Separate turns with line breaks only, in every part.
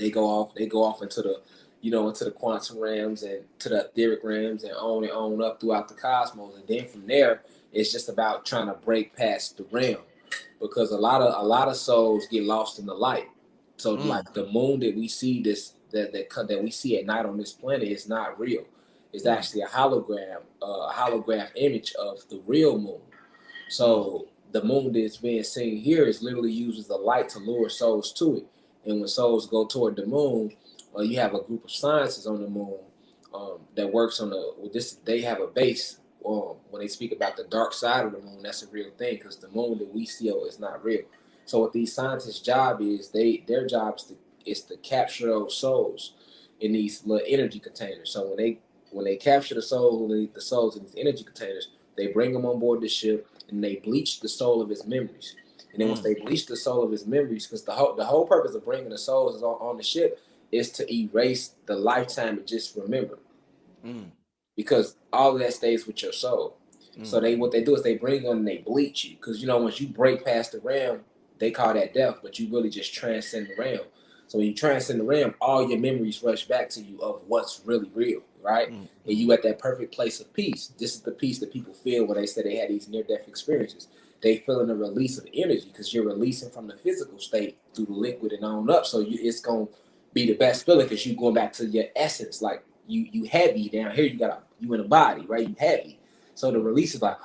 They go off into the, into the quantum realms and to the etheric realms and on up throughout the cosmos. And then from there, it's just about trying to break past the realm, because a lot of souls get lost in the light. So like the moon that we see that we see at night on this planet is not real. It's actually a holograph image of the real moon. So the moon that's being seen here is literally uses the light to lure souls to it. And when souls go toward the moon, you have a group of scientists on the moon that works on this. They have a base. When they speak about the dark side of the moon, that's a real thing, because the moon that we see is not real. So what these scientists' job is, their job is to capture those souls in these little energy containers. So when they capture the souls in these energy containers, they bring them on board the ship and they bleach the soul of his memories. And then once they bleach the soul of his memories, because the whole purpose of bringing the souls on the ship is to erase the lifetime it just remembered, because all of that stays with your soul. So what they do is they bring them and they bleach you, because once you break past the realm, they call that death, but you really just transcend the realm. So when you transcend the realm, all your memories rush back to you of what's really real, right? And you at that perfect place of peace. This is the peace that people feel when they say they had these near-death experiences. They feeling a release of energy, because you're releasing from the physical state through the liquid and on up. So it's gonna be the best feeling, because you going back to your essence. Like you heavy down here, you in a body, right? You heavy. So the release is like,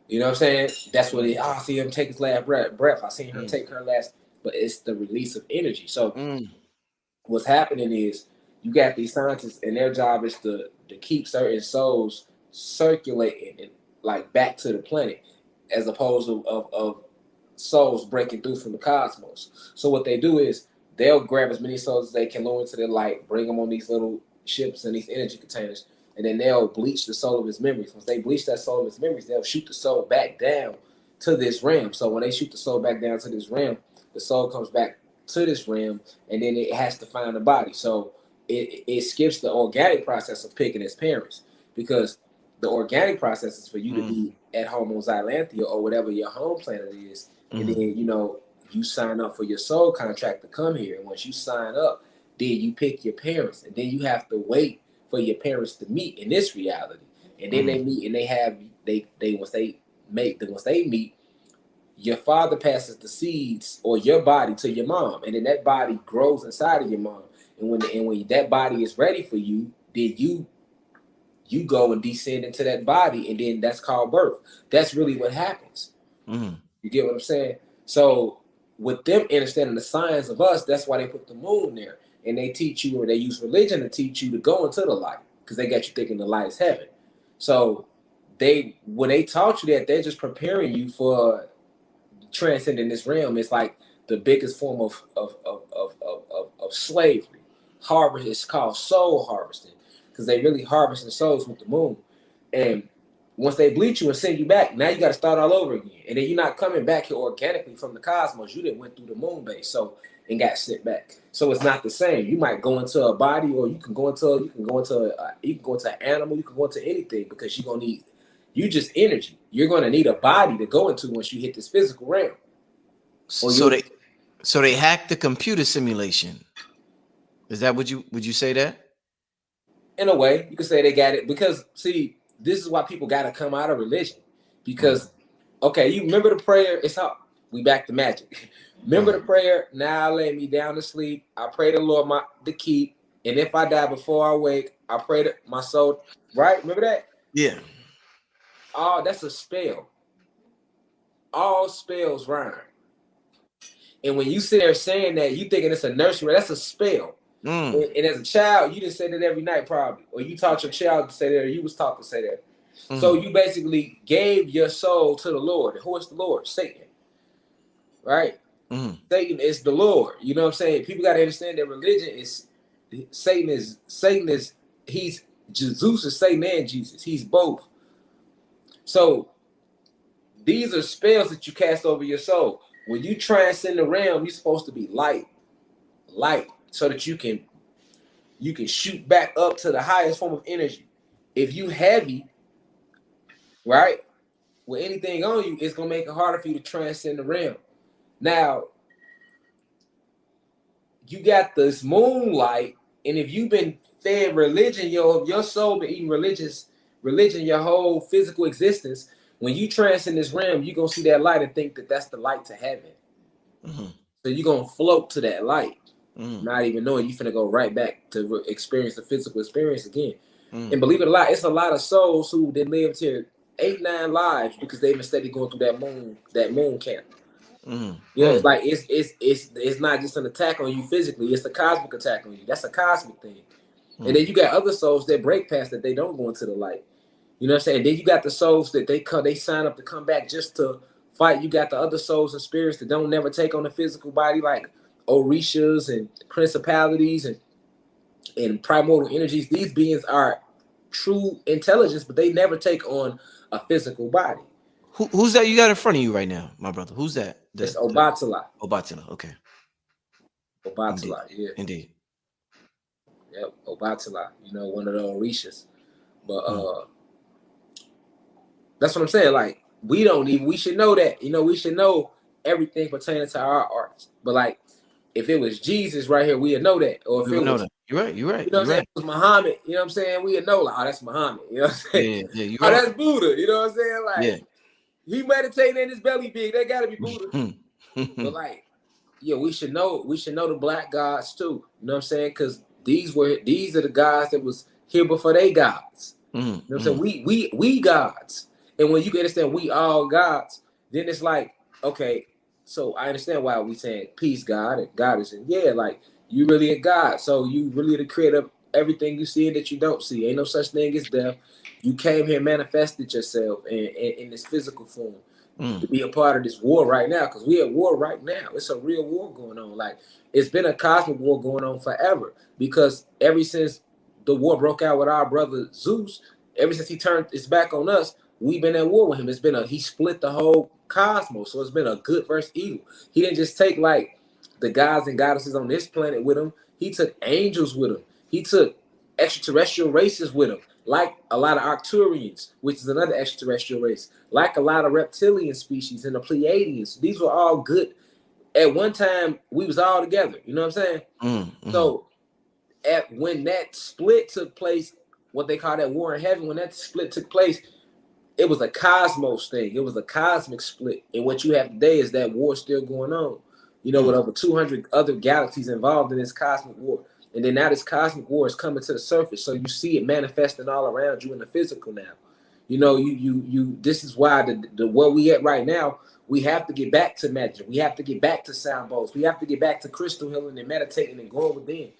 you know what I'm saying? That's what I see him take his last breath. I seen her take her last, but it's the release of energy. So what's happening is you got these scientists, and their job is to keep certain souls circulating and like back to the planet, as opposed to of souls breaking through from the cosmos. So what they do is they'll grab as many souls as they can lure into their light, bring them on these little ships and these energy containers, and then they'll bleach the soul of his memories. Once they bleach that soul of his memories, they'll shoot the soul back down to this realm. So when they shoot the soul back down to this realm, the soul comes back to this realm, and then it has to find a body. So it skips the organic process of picking its parents, because the organic process is for you to be at home on Xylanthia or whatever your home planet is, and then you sign up for your soul contract to come here. And once you sign up, then you pick your parents, and then you have to wait for your parents to meet in this reality. And then they meet, and once they meet, your father passes the seeds or your body to your mom, and then that body grows inside of your mom. And when that body is ready for you, then you go and descend into that body, and then that's called birth. That's really what happens. You get what I'm saying? So with them understanding the science of us, that's why they put the moon there. And they teach you, or they use religion to teach you to go into the light, because they got you thinking the light is heaven. So when they taught you that, they're just preparing you for transcending this realm. It's like the biggest form of slavery. Harvest is called soul harvesting, because they really harvest the souls with the moon. And once they bleach you and send you back, now you got to start all over again. And then you're not coming back here organically from the cosmos. You didn't went through the moon base, so and got sent back. So it's not the same. You might go into a body, or you can go into an animal. You can go into anything, because you're gonna need just energy. You're gonna need a body to go into once you hit this physical realm.
So they hacked the computer simulation. Is that what would you say that?
In a way, you could say they got it, because see, this is why people got to come out of religion. Because okay, you remember the prayer? It's how we back to magic. Remember the prayer? Now lay me down to sleep. I pray the Lord to keep, and if I die before I wake, I pray to my soul. Right? Remember that?
Yeah.
Oh, that's a spell. All spells rhyme. And when you sit there saying that, you thinking it's a nursery, that's a spell. And as a child, you didn't say that every night, probably, or you taught your child to say that, or you was taught to say that. So you basically gave your soul to the Lord. Who is the Lord? Satan, right? Satan is the Lord. You know what I'm saying? People got to understand that religion is Satan is he's Jesus is Satan and Jesus. He's both. So these are spells that you cast over your soul. When you transcend the realm, you're supposed to be light, so that you can shoot back up to the highest form of energy. If you heavy, right, with anything on you, it's gonna make it harder for you to transcend the realm. Now, you got this moonlight, and if you've been fed religion, your soul been eating religion your whole physical existence. When you transcend this realm, you're gonna see that light and think that that's the light to heaven.
Mm-hmm.
So you're gonna float to that light,
Mm-hmm.
not even knowing you finna go right back to experience the physical experience again.
Mm-hmm.
And believe it or not, it's a lot of souls who they lived here 8, 9 lives because they've been steady going through that moon camp. Yeah,
Mm-hmm.
like it's not just an attack on you physically; it's a cosmic attack on you. That's a cosmic thing. And then you got other souls that break past that they don't go into the light. You know what I'm saying? Then you got the souls that they sign up to come back just to fight. You got the other souls and spirits that don't never take on the physical body, like Orishas and principalities and primordial energies. These beings are true intelligence, but they never take on a physical body.
Who's that you got in front of you right now, my brother? Who's that?
It's
The
Obatala.
Obatila. Okay. Indeed.
Obatala, yeah.
Indeed.
Yep, Obatala. One of the Orishas. But
Mm.
that's what I'm saying. Like, we should know that. We should know everything pertaining to our arts. But like, if it was Jesus right here, we'd know that. Or if
We
it
would know
was,
that. You're right. You're right.
what I'm
You're
saying,
right.
if it was Muhammad, what I'm saying, we'd know, like, oh, that's Muhammad. You know what I'm saying?
Yeah, yeah, you're
Oh,
right.
that's Buddha. You know what I'm saying? Like,
Yeah.
he meditating in his belly big. That gotta be Buddha. But like, yeah, we should know the black gods too. You know what I'm saying? Because these are the gods that was here before they gods. You know what I'm saying? We gods. And when you can understand we all gods, then it's like, okay, so I understand why we saying peace, God, and God is in. Yeah, like, you really a God. So you really the creator of everything you see and that you don't see. Ain't no such thing as death. You came here, manifested yourself in this physical form to be a part of this war right now, because we at war right now. It's a real war going on. Like, it's been a cosmic war going on forever, because ever since the war broke out with our brother Zeus, ever since he turned his back on us, we've been at war with him. He split the whole cosmos. So it's been a good versus evil. He didn't just take like the gods and goddesses on this planet with him. He took angels with him. He took extraterrestrial races with him, like a lot of Arcturians, which is another extraterrestrial race, like a lot of reptilian species and the Pleiadians. These were all good. At one time, we was all together. You know what I'm saying? So when that split took place, what they call that war in heaven, when that split took place, it was a cosmos thing. It was a cosmic split. And what you have today is that war still going on. With over 200 other galaxies involved in this cosmic war. And then now this cosmic war is coming to the surface. So you see it manifesting all around you in the physical now. This is why the where we at right now, we have to get back to magic. We have to get back to sound bowls. We have to get back to crystal healing and meditating and going within.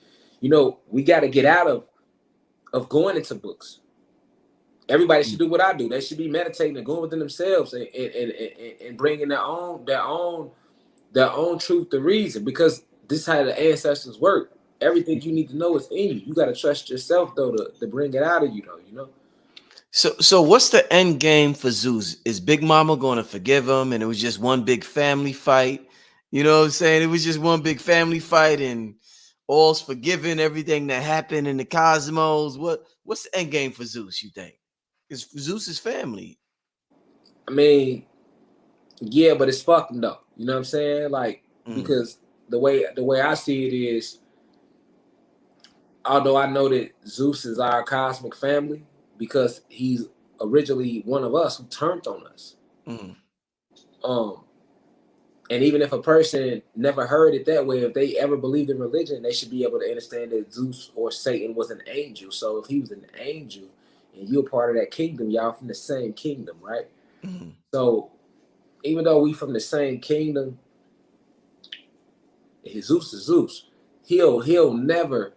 We got to get out of going into books. Everybody should do what I do. They should be meditating and going within themselves and bringing their own truth to reason, because this is how the ancestors work. Everything you need to know is in you. You got to trust yourself though to bring it out of you though.
So what's the end game for Zeus? Is Big Mama going to forgive him, and it was just one big family fight? You know what I'm saying? It was just one big family fight, and all's forgiven. Everything that happened in the cosmos. What's the end game for Zeus? You think? It's Zeus's family.
I mean, yeah, but it's fucking though. You know what I'm saying? Like,
Mm,
because the way I see it is, although I know that Zeus is our cosmic family because he's originally one of us who turned on us.
mm,
Um, and even if a person never heard it that way, if they ever believed in religion, they should be able to understand that Zeus or Satan was an angel. So if he was an angel and you're part of that kingdom, y'all from the same kingdom, right?
mm,
So even though we from the same kingdom, Zeus is Zeus. He'll never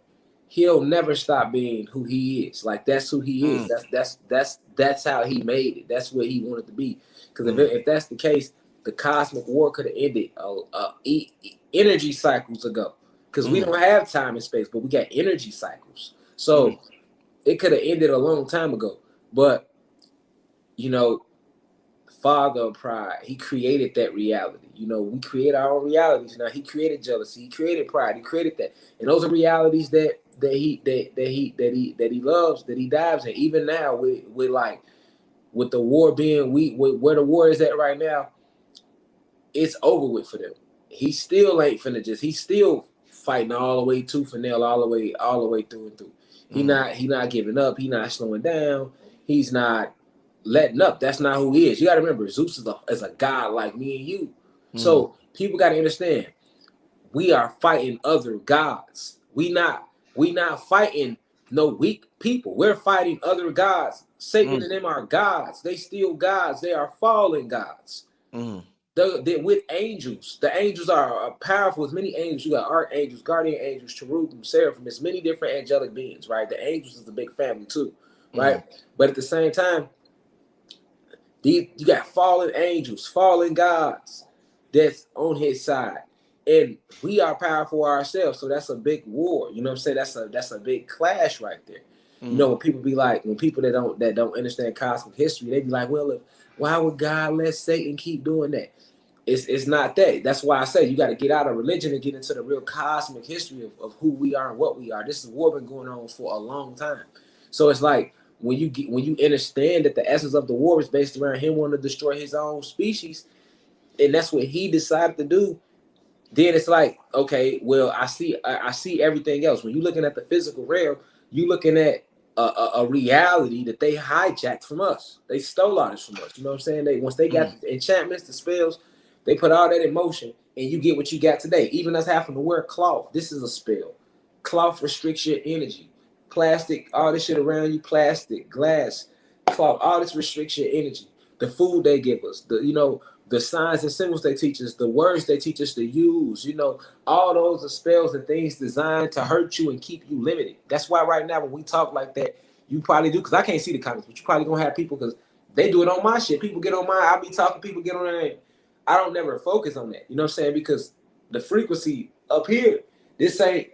stop being who he is. Like, that's who he is.
mm,
That's how he made it. That's where he wanted to be. Because if,
mm,
if that's the case, the cosmic war could have ended energy cycles ago. Because we
mm,
don't have time and space, but we got energy cycles.
mm,
So it could have ended a long time ago. But you know, Father of pride, he created that reality. We create our own realities. Now he created jealousy, he created pride, he created that, and those are realities that he loves, that he dives in. Even now, with the war being with where the war is at right now, it's over with for them. He still ain't finna just. He's still fighting all the way tooth and nail, all the way through and through. He not giving up. He not slowing down. He's not letting up. That's not who he is. You got to remember, Zeus is a god like me and you. So people got to understand, we are fighting other gods. We not fighting no weak people. We're fighting other gods. Satan and them are gods. They still gods. They are fallen gods. They're with angels. The angels are powerful. As many angels. You got archangels, guardian angels, cherubim, seraphim. It's many different angelic beings, right? The angels is a big family too, right? But at the same time, you got fallen angels, fallen gods that's on his side. And we are powerful ourselves. So that's a big war. You know what I'm saying? That's a big clash right there. You know, when people be like, when people that don't understand cosmic history, they be like, well, why would God let Satan keep doing that? It's not that. That's why I say you got to get out of religion and get into the real cosmic history of who we are and what we are. This is war been going on for a long time. So it's like when you understand that the essence of the war is based around him wanting to destroy his own species, and that's what he decided to do, then it's like, okay, well, I see everything else. When you're looking at the physical realm, you looking at a reality that they hijacked from us. They stole all this from us. You know what I'm saying? Once they got the enchantments, the spells, they put all that in motion, and you get what you got today. Even us having to wear cloth, this is a spell. Cloth restricts your energy. Plastic, all this shit around you, plastic, glass, cloth, all this restricts your energy. The food they give us, the signs and symbols they teach us, the words they teach us to use, all those are spells and things designed to hurt you and keep you limited. That's why right now when we talk like that, you probably do, because I can't see the comments, but you probably gonna have people, because they do it on my shit. People get on mine, I be talking, people get on there, and I don't never focus on that. You know what I'm saying? Because the frequency up here, this ain't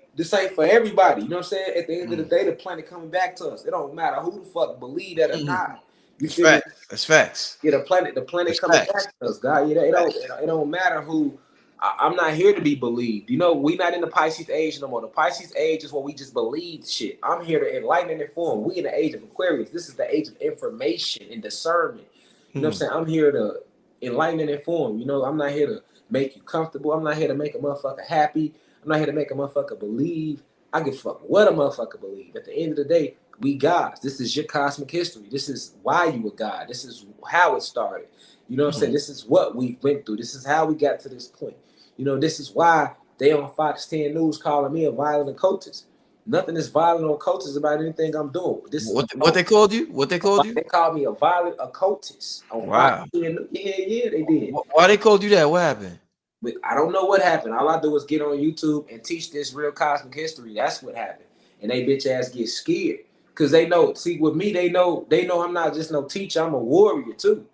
for everybody. You know what I'm saying? At the end of the day, the planet coming back to us. It don't matter who the fuck believe that or not. You
That's
feel me?
facts. That's facts.
Yeah, the planet
That's
coming
facts.
back to us, God. It don't matter who. I'm not here to be believed. We not in the Pisces age no more. The Pisces age is where we just believe shit. I'm here to enlighten and inform. We in the age of Aquarius. This is the age of information and discernment. You know what I'm saying? I'm here to enlighten and inform. I'm not here to make you comfortable. I'm not here to make a motherfucker happy. I'm not here to make a motherfucker believe. I give a fuck what a motherfucker believe. At the end of the day, we gods. This is your cosmic history. This is why you a god. This is how it started. You know what I'm saying? This is what we went through. This is how we got to this point. This is why they on Fox 10 News calling me a violent occultist. Nothing is violent or occultist about anything I'm doing. This is
What they called you? What they called you?
They called me a violent occultist on Fox
Wow.
10. Yeah, they did.
Why they called you that? What happened?
But I don't know what happened. All I do is get on YouTube and teach this real cosmic history. That's what happened. And they bitch ass get scared. Cause they know, see, with me, they know I'm not just no teacher, I'm a warrior too.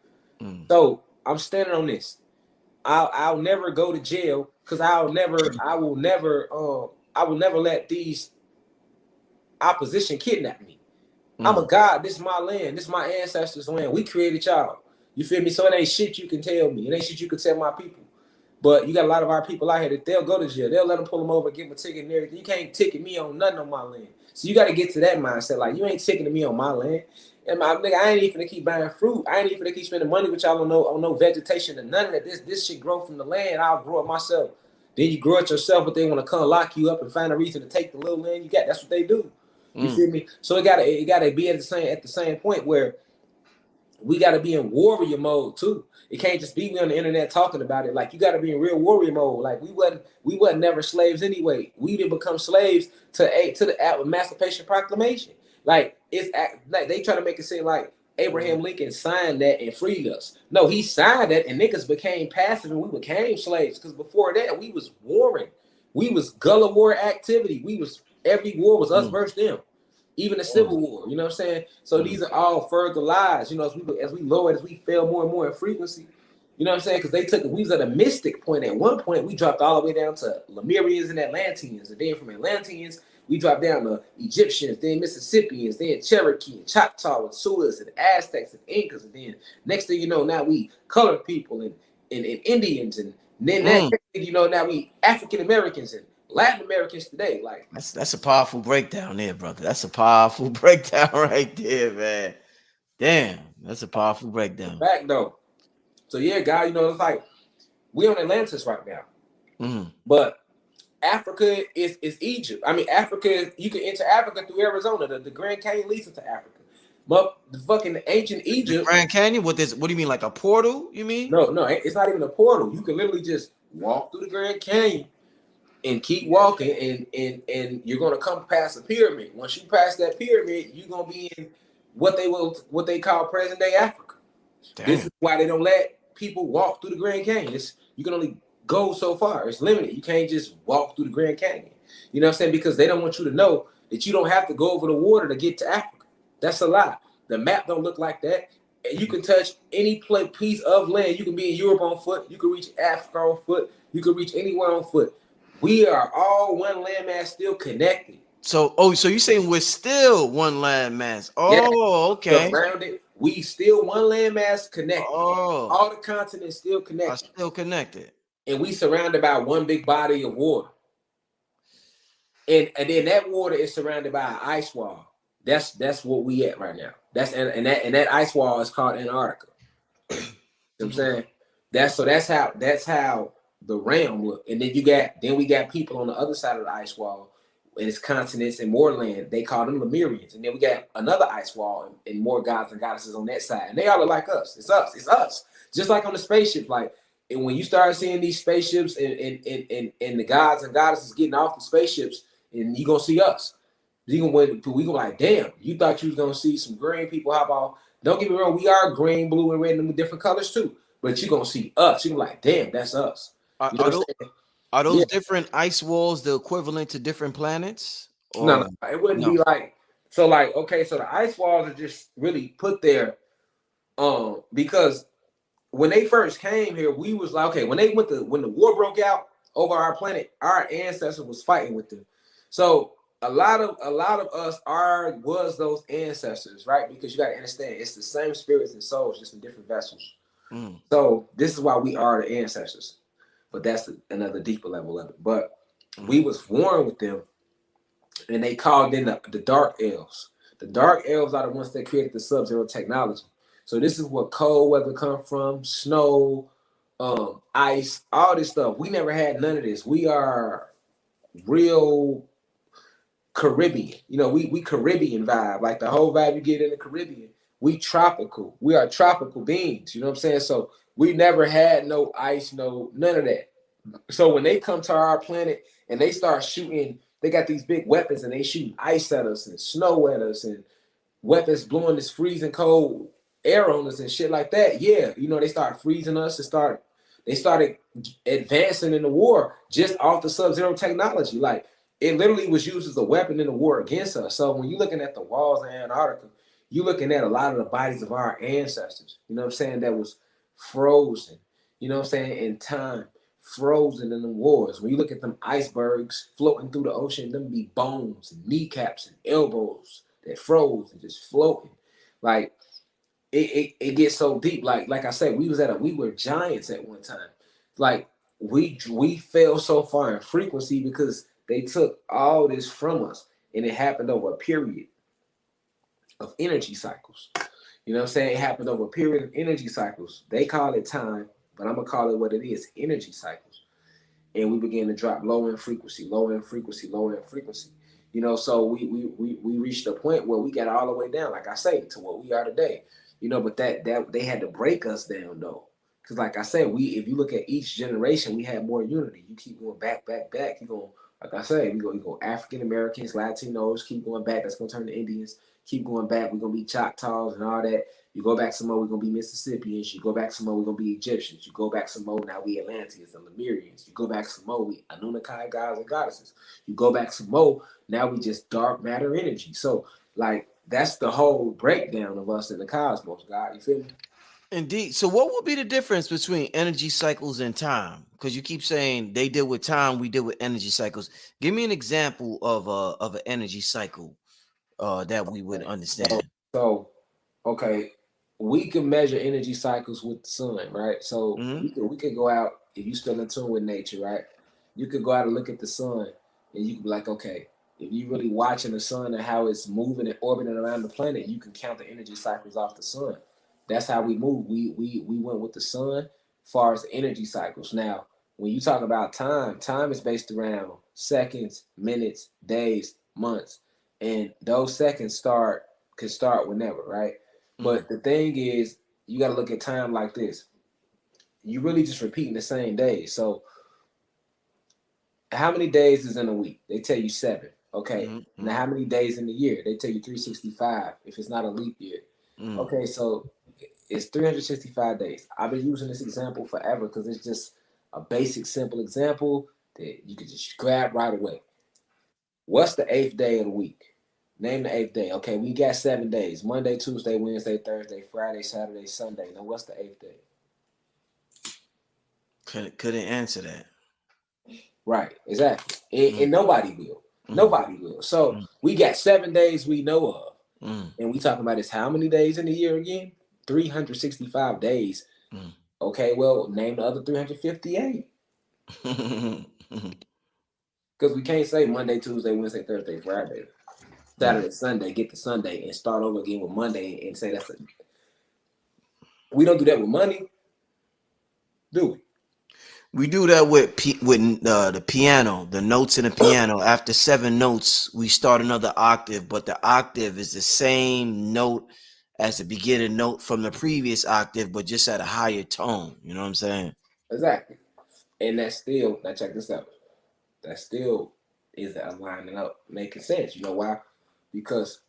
So I'm standing on this. I'll never go to jail because I will never let these opposition kidnap me. I'm a god. This is my land. This is my ancestors' land. We created y'all. You feel me? So it ain't shit you can tell me. It ain't shit you can tell my people. But you got a lot of our people out here that they'll go to jail. They'll let them pull them over, give them a ticket and everything. You can't ticket me on nothing on my land. So you got to get to that mindset. Like, you ain't ticketing me on my land. And my nigga, I ain't even gonna keep buying fruit. I ain't even gonna keep spending money with y'all on no vegetation and none of that. This shit grow from the land. I'll grow it myself. Then you grow it yourself, but they want to come lock you up and find a reason to take the little land you got. That's what they do. You feel me? So it gotta be at the same point where we gotta be in warrior mode too. It can't just be me on the internet talking about it. Like, you gotta be in real warrior mode. Like, we wasn't never slaves anyway. We didn't become slaves to the Emancipation Proclamation. Like, it's like they try to make it seem like Abraham Lincoln signed that and freed us. No, he signed that and niggas became passive and we became slaves. Because before that, we was warring. We was guerrilla war activity. Every war was us versus them. Even the Civil War, you know what I'm saying? So these are all further lies, as we lowered, as we fell more and more in frequency, you know what I'm saying? Because we was at a mystic point. At one point, we dropped all the way down to Lemurians and Atlanteans. And then from Atlanteans, we dropped down to Egyptians, then Mississippians, then Cherokee, and Choctaw, and Suas, and Aztecs, and Incas. And then next thing you know, now we colored people and Indians. And then next thing you know, now we African Americans and Latin Americans today. Like,
That's a powerful breakdown there, brother. That's a powerful breakdown right there, man. Damn, that's a powerful breakdown.
Back though. So yeah, guy, it's like we on Atlantis right now. But Africa is Egypt. I mean, Africa, you can enter Africa through Arizona. The Grand Canyon leads into Africa. But the fucking ancient
The
Egypt,
Grand Canyon. What do you mean, like a portal? You mean?
no, it's not even a portal. You can literally just walk through the Grand Canyon and keep walking, and you're gonna come past a pyramid. Once you pass that pyramid, you're gonna be in what they call present day Africa. This
Damn.
is why they don't let people walk through the Grand Canyon. You can only go so far. It's limited. You can't just walk through the Grand Canyon. You know what I'm saying? Because they don't want you to know that you don't have to go over the water to get to Africa. That's a lie. The map don't look like that. And you can touch any piece of land. You can be in Europe on foot. You can reach Africa on foot. You can reach anywhere on foot. We are all one landmass still connected.
So you saying we're still one landmass?
Yeah,
Oh, okay.
surrounded. We still one landmass connected.
Oh,
All the continents still
are
connected.
still connected.
And we surrounded by one big body of water. And then that water is surrounded by an ice wall. That's what we at right now. And that ice wall is called Antarctica. You know what I'm
Mhm.
saying? That's how the realm look. And then we got people on the other side of the ice wall, and it's continents and more land. They call them Lemurians. And then we got another ice wall and more gods and goddesses on that side. And they all look like us. It's us. It's us. Just like on the spaceship. Like, and when you start seeing these spaceships and the gods and goddesses getting off the spaceships, and you gonna see us. We gonna like, damn, you thought you was gonna see some green people hop off. Don't get me wrong, we are green, blue, and red and different colors too. But you gonna see us. You gonna be like, damn, that's us.
Are,
You know
are
what
those
I'm saying?
are
Yeah.
those different ice walls the equivalent to different planets?
No,
Or
no, it wouldn't
no?
be like so. Like, okay, so the ice walls are just really put there, because when they first came here, we was like, okay, when the war broke out over our planet, our ancestors was fighting with them. So a lot of us was those ancestors, right? Because you got to understand, it's the same spirits and souls, just in different vessels.
Mm.
So this is why we are the ancestors. But that's another deeper level of it. But we
Mm.
was born with them, and they called in the dark elves. The dark elves are the ones that created the sub-zero technology. So this is where cold weather come from, snow, ice, all this stuff. We never had none of this. We are real Caribbean. We Caribbean vibe, like the whole vibe you get in the Caribbean. We tropical. We are tropical beings. You know what I'm saying? So we never had no ice, no none of that. So when they come to our planet and they start shooting, they got these big weapons and they shoot ice at us and snow at us and weapons blowing this freezing cold air on us and shit like that. Yeah, they start freezing us and they started advancing in the war just off the sub-zero technology. Like, it literally was used as a weapon in the war against us. So when you're looking at the walls of Antarctica, you're looking at a lot of the bodies of our ancestors, you know what I'm saying, that was frozen, you know what I'm saying, in time, frozen in the wars. When you look at them icebergs floating through the ocean, them be bones and kneecaps and elbows that froze and just floating. Like, it gets so deep. Like I said, we were giants at one time. Like, we fell so far in frequency because they took all this from us, and it happened over a period of energy cycles. You know what I'm saying? It happened over a period of energy cycles. They call it time, but I'm gonna call it what it is: energy cycles. And we began to drop lower in frequency, lower in frequency, lower in frequency. So we reached a point where we got all the way down, like I say, to what we are today. But that they had to break us down though. Because like I said, if you look at each generation, we had more unity. You keep going back, back, back. You go, like I say, you go African Americans, Latinos, keep going back, that's gonna turn to Indians, keep going back, we're gonna be Choctaws and all that. You go back some more, we're gonna be Mississippians. You go back some more, we're gonna be Egyptians. You go back some more, now we Atlanteans and Lemurians. You go back some more, we Anunnaki gods and goddesses. You go back some more, now we just dark matter energy. So, like, that's the whole breakdown of us in the cosmos, God. You feel me?
Indeed. So what would be the difference between energy cycles and time? Because you keep saying they deal with time, we deal with energy cycles. Give me an example of an energy cycle that we would
So,
understand.
so okay, we can measure energy cycles with the sun, right? So
Hmm.
we could go out, if you still in tune with nature, right? You could go out and look at the sun, and you could be like, okay, if you really watching the sun and how it's moving and orbiting around the planet, you can count the energy cycles off the sun. That's how we move. We went with the sun as far as the energy cycles. Now, when you talk about time, time is based around seconds, minutes, days, months, and those seconds can start whenever, right?
Mm,
But the thing is, you got to look at time like this. You really just repeating the same days. So how many days is in a week? They tell you 7. Okay.
mm,
Now
mm,
how many days in the year? They tell you 365 if it's not a leap year.
mm.
Okay, so it's 365 days. I've been using this example forever because it's just a basic, simple example that you can just grab right away. What's the eighth day of the week? Name the eighth day. Okay, we got 7 days: Monday, Tuesday, Wednesday, Thursday, Friday, Saturday, Sunday. Now, what's the eighth day?
Couldn't answer that.
Right, exactly.
Mm,
And nobody will.
mm,
Nobody will. So
mm,
we got 7 days we know of.
mm,
And we talking about is how many days in the year again? 365 days.
mm.
Okay, well, name the other 358.
Mm,
Because we can't say Monday, Tuesday, Wednesday, Thursday, Friday,
mm.
Saturday, Sunday, get to Sunday and start over again with Monday and say that's a. We don't do that with money, do we?
We do that with the piano, the notes in the piano. After 7 notes, we start another octave, but the octave is the same note as the beginning note from the previous octave, but just at a higher tone. You know what I'm saying?
Exactly. And that's still, now check this out. That still is lining up, making sense. You know why? Because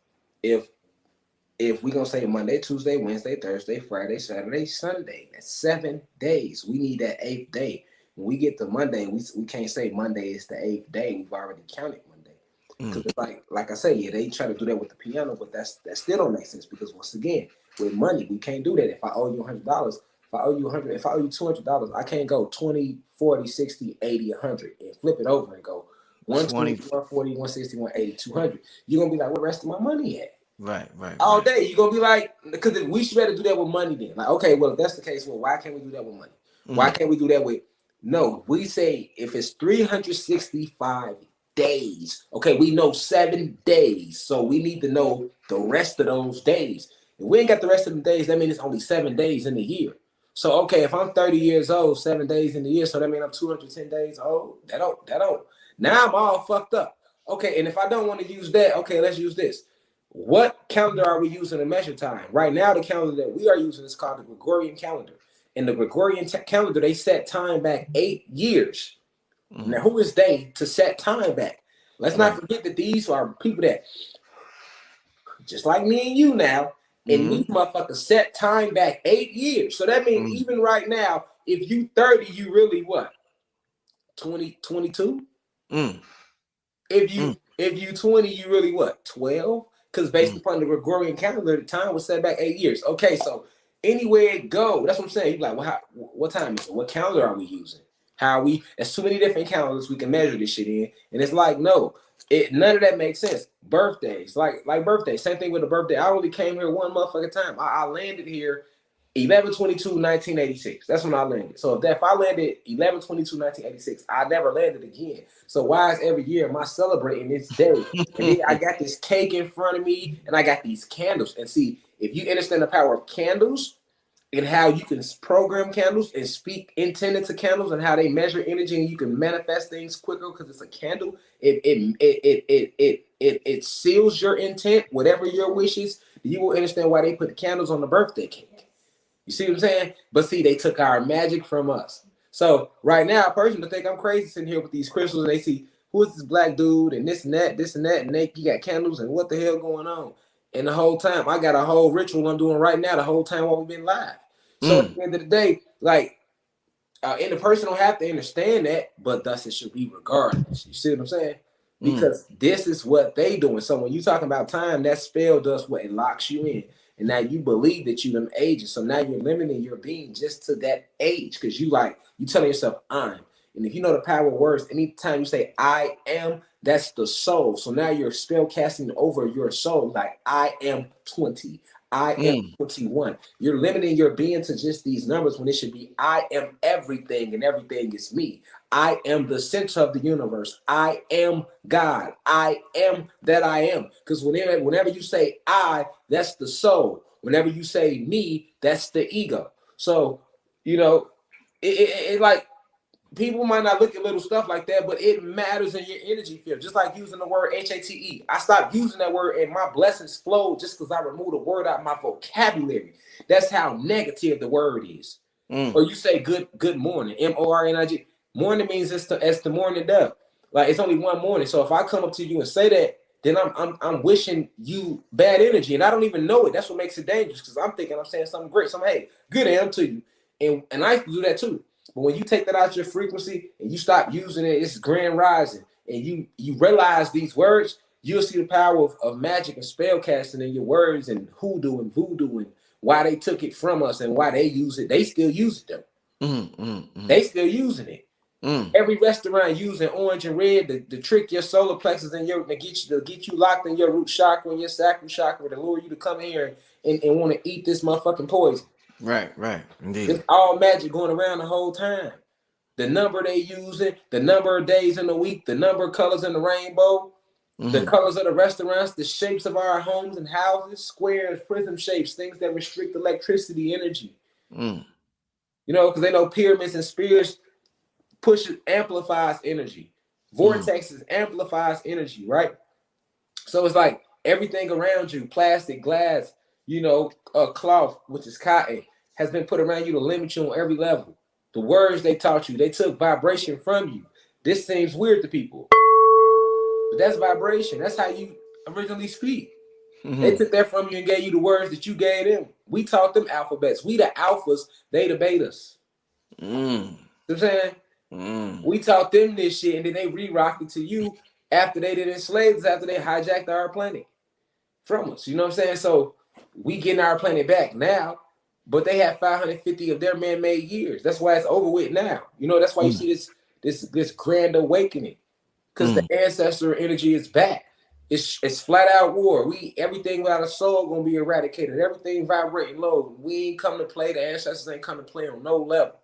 if we're gonna say Monday, Tuesday, Wednesday, Thursday, Friday, Saturday, Sunday, that's 7 days. We need that eighth day. When we get to Monday, we can't say Monday is the eighth day. We've already counted Monday. Because
Mm,
it's like I say, yeah, they try to do that with the piano, but that still don't make sense because once again, with money, we can't do that. If I owe you $100, if I owe you 100, if I owe you $200, I can't go 20, 40, 60, 80, 100 and flip it over and go 120,
20.
140, 160, 180, 200. You're gonna be like, where the rest of my money at?
Right, right,
All
right.
day. You're gonna be like, because we should better do that with money then. Like, okay, well, if that's the case, well, why can't we do that with money? Why
Mm,
can't we do that with no? We say if it's 365 days, okay, we know 7 days. So we need to know the rest of those days. If we ain't got the rest of the days, that means it's only 7 days in the year. So okay, if I'm 30 years old, 7 days in the year, so that means I'm 210 days old. That don't. Now I'm all fucked up. Okay, and if I don't want to use that, okay, let's use this. What calendar are we using to measure time? Right now, the calendar that we are using is called the Gregorian calendar. In the Gregorian calendar, they set time back 8 years.
mm.
Now, who is they to set time back? Let's not
Right.
forget that these are people that, just like me and you now, and
Mm,
these motherfuckers set time back 8 years. So that means
mm,
even right now, if you 30, you really what? 20, 22?
mm,
If
mm,
you 20, you really what? 12? Because based
mm.
upon the Gregorian calendar, the time was set back 8 years. Okay, so anywhere it go, that's what I'm saying. You're like, well, what time is it? What calendar are we using? How are we? There's too many different calendars we can measure this shit in, and it's like, no, none of that makes sense. Birthdays, like birthdays, same thing with a birthday. I only came here one motherfucking time. I landed here 11/22/1986. That's when I landed. So if I landed 11/22/1986, I never landed again. So why is every year am I celebrating this day? And then I got this cake in front of me, and I got these candles. And see, if you understand the power of candles and how you can program candles and speak intended to candles and how they measure energy and you can manifest things quicker because it's a candle. It seals your intent, whatever your wishes. You will understand why they put the candles on the birthday cake. You see what I'm saying? But see, they took our magic from us. So right now, a person will think I'm crazy sitting here with these crystals, and they see who is this black dude and this and that, and they you got candles and what the hell going on? And the whole time, I got a whole ritual I'm doing right now. The whole time while we've been live. So at
Mm,
the end of the day, like, and the person don't have to understand that, but thus it should be regardless. You see what I'm saying?
mm,
Because this is what they doing. So when you talking about time, that spell does what it locks you in. And now you believe that you them ages. So now you're limiting your being just to that age. Because you telling yourself I'm. And if you know the power of words, anytime you say I am, that's the soul. So now you're spell casting over your soul. Like I am 20. I am
mm,
21. You're limiting your being to just these numbers when it should be I am everything and everything is me. I am the center of the universe. I am God. I am that I am. Because whenever you say I, that's the soul. Whenever you say me, that's the ego. So, you know, it like people might not look at little stuff like that, but it matters in your energy field. Just like using the word HATE. I stopped using that word and my blessings flow just because I removed a word out of my vocabulary. That's how negative the word is.
Mm.
Or you say good morning, MORNIG. Morning means it's the morning dove. Like it's only one morning. So if I come up to you and say that, then I'm wishing you bad energy, and I don't even know it. That's what makes it dangerous because I'm thinking I'm saying something great. So I'm, hey, good AM to you, and I do that too. But when you take that out your frequency and you stop using it, it's grand rising, and you realize these words, you'll see the power of magic and spell casting in your words and hoodoo and voodoo and why they took it from us and why they use it. They still use it though. They still using it. Every restaurant using orange and red to trick your solar plexus and your to get you locked in your root chakra and your sacral chakra to lure you to come here and want to eat this motherfucking poison.
Right, right, indeed.
It's all magic going around the whole time. The number they using, the number of days in the week, the number of colors in the rainbow, the colors of the restaurants, the shapes of our homes and houses, squares, prism shapes, things that restrict electricity energy. You know, because they know pyramids and spheres pushes amplifies energy. Vortexes amplifies energy, right? So it's like everything around you, plastic, glass, you know, cloth, which is cotton, has been put around you to limit you on every level. The words they taught you, they took vibration from you. This seems weird to people, but that's vibration. That's how you originally speak. They took that from you and gave you the words that you gave them. We taught them alphabets. We the alphas, they the betas. You know what I'm saying? We taught them this shit, and then they re-rocked it to you after they did enslave us, after they hijacked our planet from us. You know what I'm saying? So we getting our planet back now, but they have 550 of their man-made years. That's why it's over with now. You know, that's why you see this grand awakening, because the ancestor energy is back. It's flat out war. Everything without a soul gonna be eradicated. Everything vibrating low. We ain't come to play. The ancestors ain't come to play on no level.